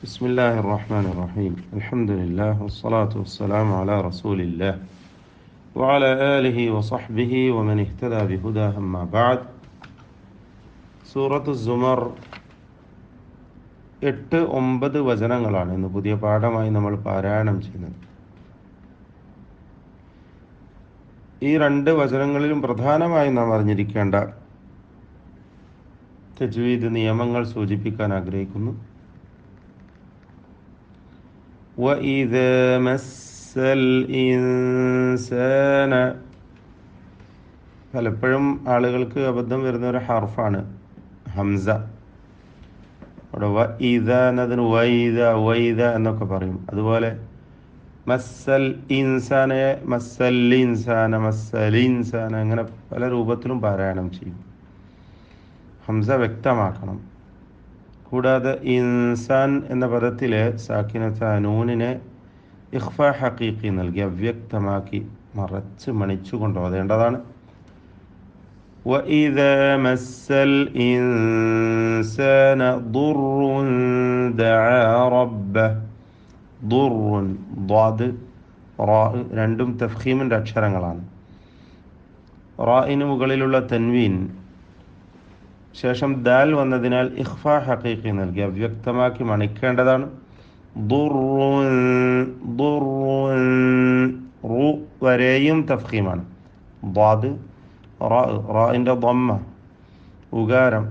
بسم الله الرحمن الرحيم الحمد لله والصلاة والسلام على رسول الله وعلى آله وصحبه ومن اهتدى بهداه أما بعد സൂറത്ത് സുമർ 8-9 വചനങ്ങളാണ് ഇന്ന് പുതിയ പാഠമായി നമ്മൾ പാരായണം ചെയ്യുന്നത്. ഈ 2 വചനങ്ങളിലും പ്രധാനമായും നാം അറിഞ്ഞിരിക്കേണ്ട തജ്വീദ് നിയമങ്ങൾ സൂചിപ്പിക്കാൻ ആഗ്രഹിക്കുന്നു. وَإِذَا مَسَّ الْإِنسَانَ പലപ്പോഴും ആളുകൾക്ക് അബദ്ധം വരുന്ന ഒരു ഹർഫാണ് ഹംസ. അവിടെ വഇദ എന്നതിന് വൈദ എന്നൊക്കെ പറയും. അതുപോലെ മസ്സൽ ഇൻസാന അങ്ങനെ പല രൂപത്തിലും പാരായണം ചെയ്യും. ഹംസ വ്യക്തമാക്കണം. കൂടാതെ ഇൻസാൻ എന്ന പദത്തിലെ സാക്കിനത്ത നൂനിനെ ഇഖ്ഫ ഹഖീഖി നൽകി അവ്യക്തമാക്കി മറച്ച് മണിച്ചു കൊണ്ടുപോകേണ്ടതാണ്. وَإِذَا مَسَّ الْإِنسَانَ ضُرٌّ دَعَا رَبَّهُ ضُرٌّ ضاد റാ രണ്ടും തഫ്ഖീമിൻ്റെ അക്ഷരങ്ങളാണ്. റായിന് മുകളിലുള്ള തൻവീൻ ശേഷം ദാൽ വന്നതിനാൽ ഇഖ്ഫ ഹഖീഖി നൽകി അവ്യക്തമാക്കി മണിക്കേണ്ടതാണ്. റു വരെയും തഫ്ഖീമാണ്. ضاد റാഇൻ്റെ ضമ്മ ഉകാരം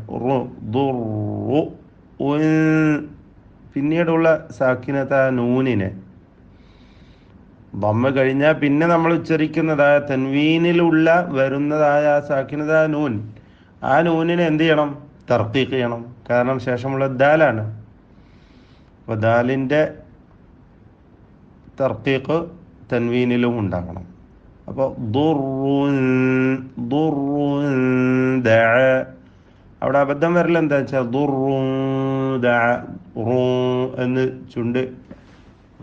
പിന്നീടുള്ള സാക്കിനത നൂനിനെ ضമ്മ കഴിഞ്ഞാൽ പിന്നെ നമ്മൾ ഉച്ചരിക്കുന്നതായ തൻവീനിലുള്ള വരുന്നതായ സാക്കിനത നൂൻ, ആ നൂനിനെ എന്ത് ചെയ്യണം? തർക്കീഖ് ചെയ്യണം. കാരണം ശേഷമുള്ള ദാലാണ്. അപ്പോൾ ദാലിൻ്റെ തർക്കീഖ് തൻവീനിലും ഉണ്ടാകണം. അപ്പോൾ അവിടെ അബദ്ധം വരില്ല. എന്താ വെച്ചാൽ എന്ന് ചുണ്ട്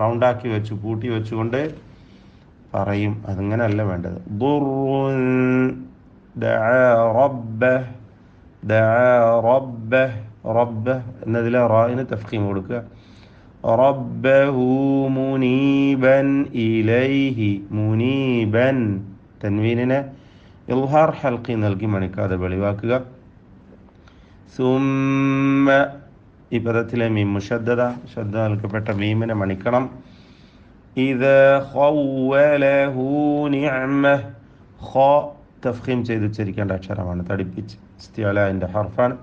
റൗണ്ടാക്കി വെച്ചു കൂട്ടി വെച്ചുകൊണ്ട് പറയും. അതങ്ങനല്ല വേണ്ടത്. റബ്ബ് എന്നതിലെ റായിന് തഫ്ഖീം കൊടുക്കുക. റബ്ബഹു മുനീബൻ ഇലൈഹി മുനീബൻ തൻവീനിനെ ഇൽഹാർ ഹൽഖി നൽകി മണിക്കാതെ വെളിവാക്കുക. സുമ്മ ഈ പദത്തിലെ മീം മുശദ്ദദ ശ്രദ്ധ നൽകപ്പെട്ട മീമിനെ മണിക്കണം. ഇദാ ഖവ്വലഹു നിഅമഹ ഖ തഫ്ഖീം ചെയ്ത് ഉച്ചരിക്കേണ്ട അക്ഷരമാണ്. തടിപ്പിച്ച് ഇസ്തിഅലാഇൻ്റെ ഹർഫാണ്.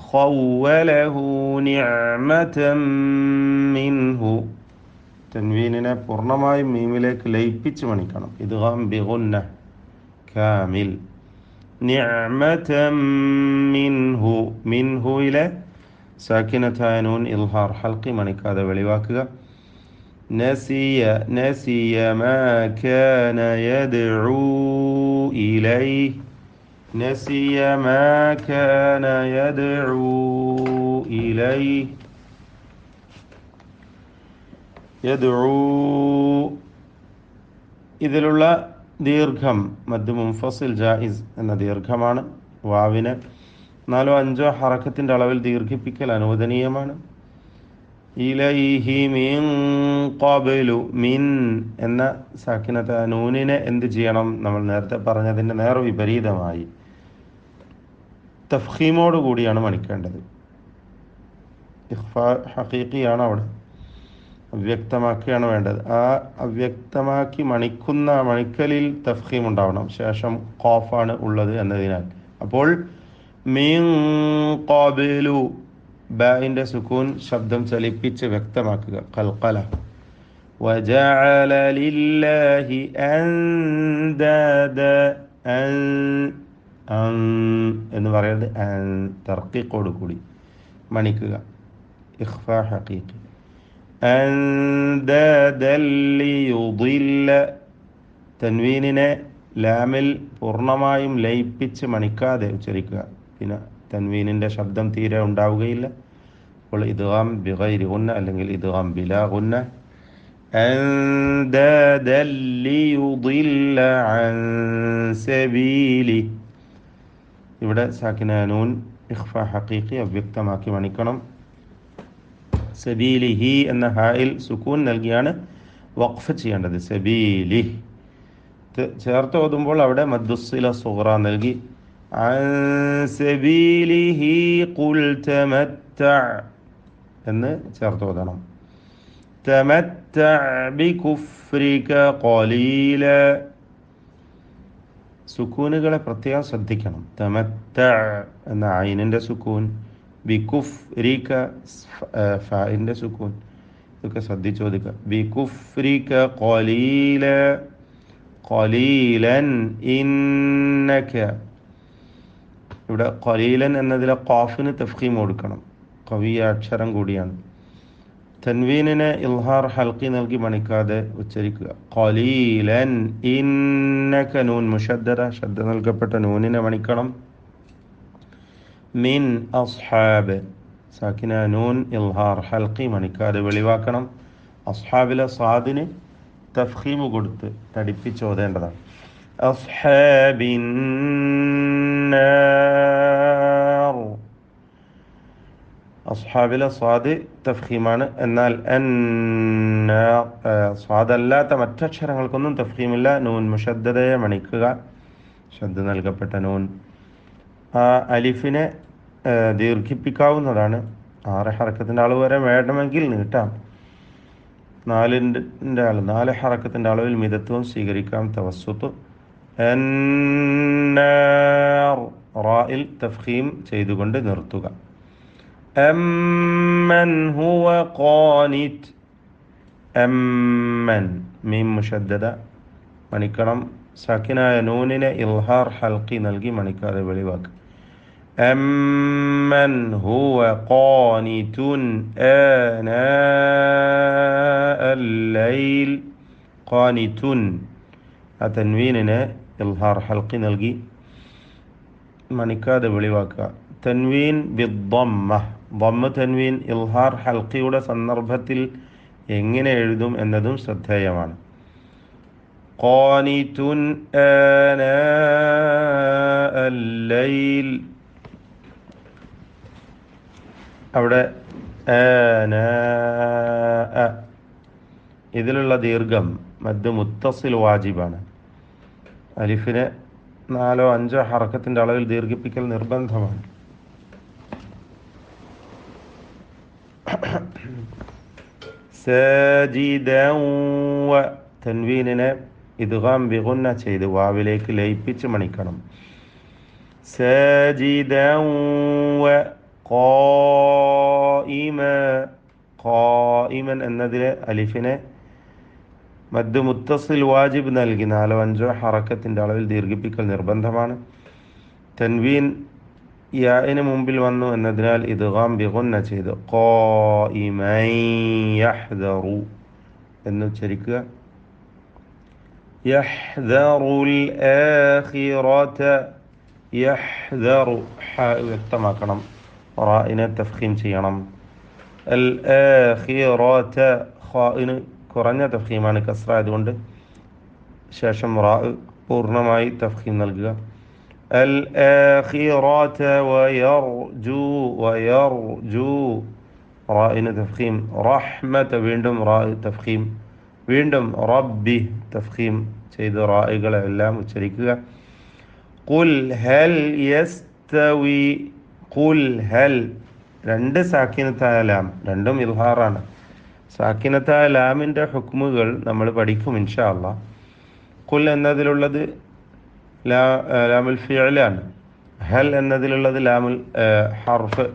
ഖവ്വലഹു നിഅമതൻ മിൻഹു തൻവീനിനെ പൂർണ്ണമായും മീമിലേക്ക് ലയിപ്പിച്ച് മണിക്കണം. ഇദ്ഗാം ബിഗുന്ന കാമിൽ. നിഅമതൻ മിൻഹു മിൻഹുയിലെ സാക്കിനത്തായ നൂൻ ഇൽഹാർ ഹൽഖി മണിക്കാതെ വെളിവാക്കുക. നസിയ മാ കാന യദ്ഉ ഇലൈഹി نسي ما كان يدعو إليه ഇതിലുള്ള ദീർഘം മദ് മുൻഫസിൽ ജായിസ് എന്ന ദീർഘമാണ്. വാവിനെ 4-5 ഹറക്കത്തിൻ്റെ അളവിൽ ദീർഘിപ്പിക്കൽ അനുവദനീയമാണ്. ഇലൈഹി മിൻ ഖബ്ലു മിൻ എന്ന സാക്കിനത നൂനിനെ എന്ത് ചെയ്യണം? നമ്മൾ നേരത്തെ പറഞ്ഞതിൻ്റെ നേർ വിപരീതമായി തഫ്ഖീമോട് കൂടിയാണ് മണിക്കേണ്ടത്. ഇഖ്ഫാ ഹഖീഖിയാണ് അവിടെ, അവ്യക്തമാക്കിയാണ് വേണ്ടത്. ആ അവ്യക്തമാക്കി മണിക്കുന്ന മണിക്കലിൽ തഫ്ഖീം ഉണ്ടാവണം. ശേഷം ഖാഫാണ് ഉള്ളത് എന്നതിനാൽ. അപ്പോൾ മിൻ ഖബ്ലു ബാഇൻ്റെ സുക്കൂൻ ശബ്ദം ചലിപ്പിച്ച് വ്യക്തമാക്കുക. ഖൽഖല. വജഅല ലില്ലാഹി അൻദാദ എന്ന് പറയുന്നത് തർക്കീഖോട് കൂടി മണിക്കുക. ഇഖ്ഫാ ഹഖീഖി. അൻദാദൻ ലിയുദില്ല തൻവീനിനെ ലാമിൽ പൂർണ്ണമായും ലയിപ്പിച്ച് മണിക്കാതെ ഉച്ചരിക്കുക. പിന്നെ തൻവീനിൻ്റെ ശബ്ദം തീരെ ഉണ്ടാവുകയില്ല. അപ്പോൾ ഇദ്ഗാം ബിഗൈരി ഗുന്ന അല്ലെങ്കിൽ ഇദ്ഗാം ബിലാ ഗുന്ന. അൻദാദൻ ലിയുദില്ല അൻ സബീലി ഇവിടെ സാക്കിന നൂൻ ഇഖ്ഫാ ഹഖീഖി അവ്യക്തമാക്കി മണിക്കണം. സബീലിഹി എന്ന ഹായിൽ സുക്കൂൻ നൽകിയാണ് വഖഫ് ചെയ്യേണ്ടത്. സബീലി ചേർത്ത് ഓതുമ്പോൾ അവിടെ മദ്ദുസ്സില സുഗ്റ നൽകി അൻ സബീലിഹി ഖുൽ തമത്തഅ എന്ന് ചേർത്ത് ഓതണം. തമത്തഅ ബികുഫ്രിക ഖലീല. സുക്കൂനുകളെ പ്രത്യേകം ശ്രദ്ധിക്കണം. തമത്തഅ എന്ന ഐനിൻ്റെ സുക്കൂൻ, ബികുഫ്രിക ഫാഇൻ്റെ സുക്കൂൻ, ഇതൊക്കെ ശ്രദ്ധിച്ചു ഓതുക. ബികുഫ്രിക ഖലീല ഖലീലൻ ഇന്നക. ഇവിടെ ഖലീലൻ എന്നതിലെ ഖാഫിന് തഫ്ഖീം കൊടുക്കണം, ഖവിയ അക്ഷരം കൂടിയാണ്. തൻവീനിനെ ഇൽഹാർ ഹൽക്കി നൽകി മണിക്കാതെ ഉച്ചരിക്കുക. ഖലീലൻ ഇന്നക നൂൻ മുഷദ്ദദ, ശബ്ദ നൽകപ്പെട്ട നൂനിനെ മണിക്കണം. മിൻ അസ്ഹാബ് സാക്കിന നൂൻ ഇൽഹാർ ഹൽക്കി മണിക്കാതെ വെളിവാക്കണം. അസ്ഹാബിലെ സാദിന് തഫ്ഖീമ് കൊടുത്ത് തടിപ്പിച്ചോതേണ്ടതാണ്. അസ്ഹാബിൻ നാർ. അസ്ഹാബിലെ സ്വാദ് തഫ്ഖീമാണ്. എന്നാൽ സ്വാദല്ലാത്ത മറ്റക്ഷരങ്ങൾക്കൊന്നും തഫ്ഖീമില്ല. നൂൻ മുഷദ്ദദയെ മണിക്കുക, ശബ്ദ നൽകപ്പെട്ട നൂൻ. ആ അലിഫിനെ ദീർഘിപ്പിക്കാവുന്നതാണ്. 6 ഹറക്കത്തിൻ്റെ അളവ് വരെ വേണമെങ്കിൽ നീട്ടാം. 4 ഹറക്കത്തിൻ്റെ അളവിൽ മിതത്വം സ്വീകരിക്കാം. തവസ്സുത്ത്. അന്നാർ റായിൽ തഫ്ഖീം ചെയ്തുകൊണ്ട് നിർത്തുക. അമ്മൻ ഹുവ ഖാനിത്. അമ്മൻ മീം മുഷദ്ദദ മണിക്കണം. സാക്കിനായ നൂനിനെ ഇൽഹാർ ഹൽക്കി നൽകി മണിക്കാതെ വെളിവാക്കുക. അമ്മൻ ഹുവ ഖാനിതുൻ ആനാഅൽ ലൈൽ. ഖാനിതുൻ ആ തൻവീനിനെ ഇൽഹാർ ഹൽക്കി നൽകി മണിക്കാതെ വെളിവാക്കുക. തൻവീൻ ബിദ്ദമ്മ. ദമ്മ തൻവീൻ ഇൽഹാർ ഹൽക്കിയുടെ സന്ദർഭത്തിൽ എങ്ങനെ എഴുതും എന്നതും ശ്രദ്ധേയമാണ്. ഖാനിതുൻ ആനാഅൽ ലൈൽ. അവിടെ ഇതിലുള്ള ദീർഘം മദ് മുത്തസിൽ വാജിബാണ്. അലിഫിനെ 4-5 ഹറക്കത്തിൻ്റെ അളവിൽ ദീർഘിപ്പിക്കൽ നിർബന്ധമാണ്. സാജിദൻ വ തൻവീനിനെ ഇദ്ഗാം ബിഗുന്ന ചെയ്ത് വാവിലേക്ക് ലയിപ്പിച്ച് മണിക്കണം. സാജിദൻ വ ഖായിമൻ എന്നതിലെ അലിഫിനെ മദ് മുത്തസിൽ വാജിബ് നൽകി 4-5 ഹറക്കത്തിൻ്റെ അളവിൽ ദീർഘിപ്പിക്കൽ നിർബന്ധമാണ്. തൻവീൻ യാഇന് മുമ്പിൽ വന്നു എന്നതിനാൽ ഇദ്ഗാം ബിഗുന്ന ചെയ്ത് ഖായിമൻ യഹ്ദറു എന്ന് ഉച്ചരിക്കുക. യഹ്ദറുൽ ആഖിറത. യഹ്ദറു വ്യക്തമാക്കണം. റാഇനെ തഫ്ഖീം ചെയ്യണം. അൽ ആഖിറത ഖാഇന് കുറഞ്ഞ തഫ്ഖീമാണ്, കസ്റ ആയതുകൊണ്ട് ശേഷം റാ പൂർണ്ണമായി തഫ്ഖീം നൽകുക. അൽ ആഖിറത വയർജു. വയർജു റാഇന് തഫ്ഖീം. റഹ്മത വീണ്ടും റാ തഫ്ഖീം. വീണ്ടും റബ്ബി തഫ്ഖീം ചെയ്ത് റാഇകളെ എല്ലാം ഉച്ചരിക്കുക. ഖുൽ ഹൽ യസ്തവി. ഖുൽ ഹൽ 2 സാക്കിനത്തായ ലാം, രണ്ടും ഇൽഹാറാണ്. സാക്കിനത്തായ ലാമിൻ്റെ ഹുക്മുകൾ നമ്മൾ പഠിക്കും ഇൻഷാ അല്ലാഹ്. ഖുൽ എന്നതിലുള്ളത് ലാമുൽ ഫിഅലാണ്. ഹൽ എന്നതിലുള്ളത് ലാമുൽ ഹർഫ്.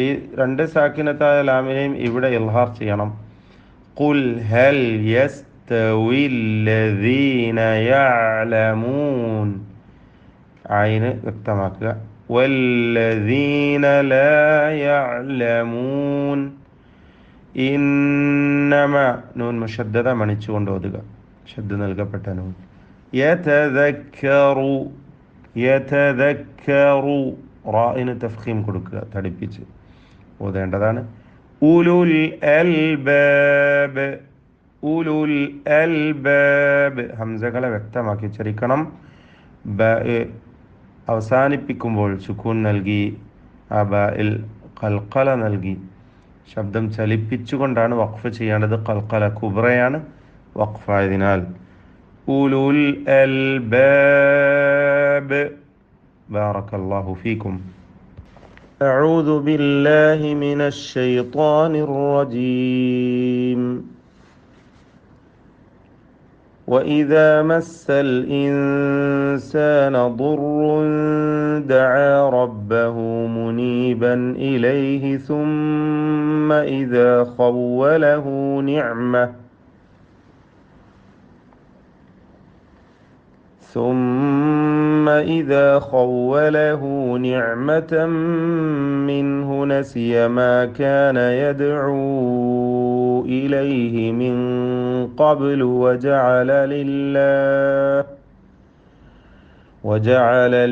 ഈ 2 സാക്കിനത്തായ ലാമിനെയും ഇവിടെ ഇൽഹാർ ചെയ്യണം. ഖുൽ ഹൽ യസ്തവില്ലദീന യഅലമൂൻ. ഐന് വ്യക്തമാക്കുക. വല്ലദീന ലാ യഅലമൂൻ. ഇന്നമ നൂൻ മുഷദ്ദദ മണിച്ചുകൊണ്ട് ഓതുക, ശബ്ദ നൽകപ്പെട്ട നൂൻ. യതദക്കറു. യതദക്കറു റാഇന് തഫ്ഖീം കൊടുക്കുക, തടിപ്പിച്ച് ഓതേണ്ടതാണ്. ഉലുൽ അൽബാബ്. ഉലുൽ അൽബാബ് ഹംസകളെ വ്യക്തമാക്കി ഉച്ചരിക്കണം. അവസാനിപ്പിക്കുമ്പോൾ സുക്കൂൻ നൽകി ആ ബായിൽ ഖൽഖല നൽകി ശബ്ദം ചലിപ്പിച്ചുകൊണ്ടാണ് വഖഫ് ചെയ്യേണ്ടത്. ഖൽഖല കുബ്രയാണ് വഖഫായതിനാൽ. ഉലുൽ അൽബാബ്. ബാറക്കല്ലാഹു ഫീക്കും. أعوذ بالله من الشيطان الرجيم. وإذا مس الإنسان ضر دعا ربه منيبا إليه ثم إذا خوله نعمة منه نسي ما كان يدعو إليه من قبل وجعل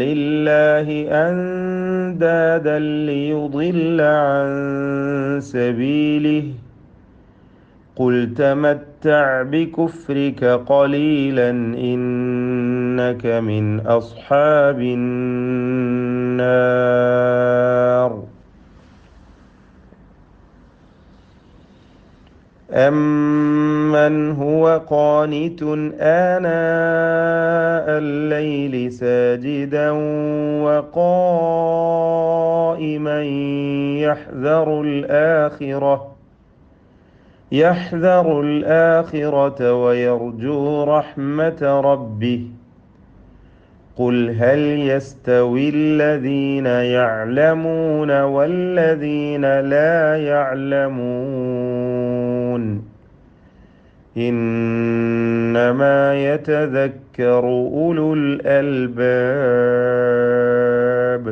لله أندادا ليضل عن سبيله قل تمتع بكفرك قليلا إنك من أصحاب النار. أمن هو قانت آناء الليل ساجدا وقائما يحذر الآخرة ويرجو رحمة ربه قل هل يستوي الذين يعلمون والذين لا يعلمون إنما يتذكر أولو الألباب.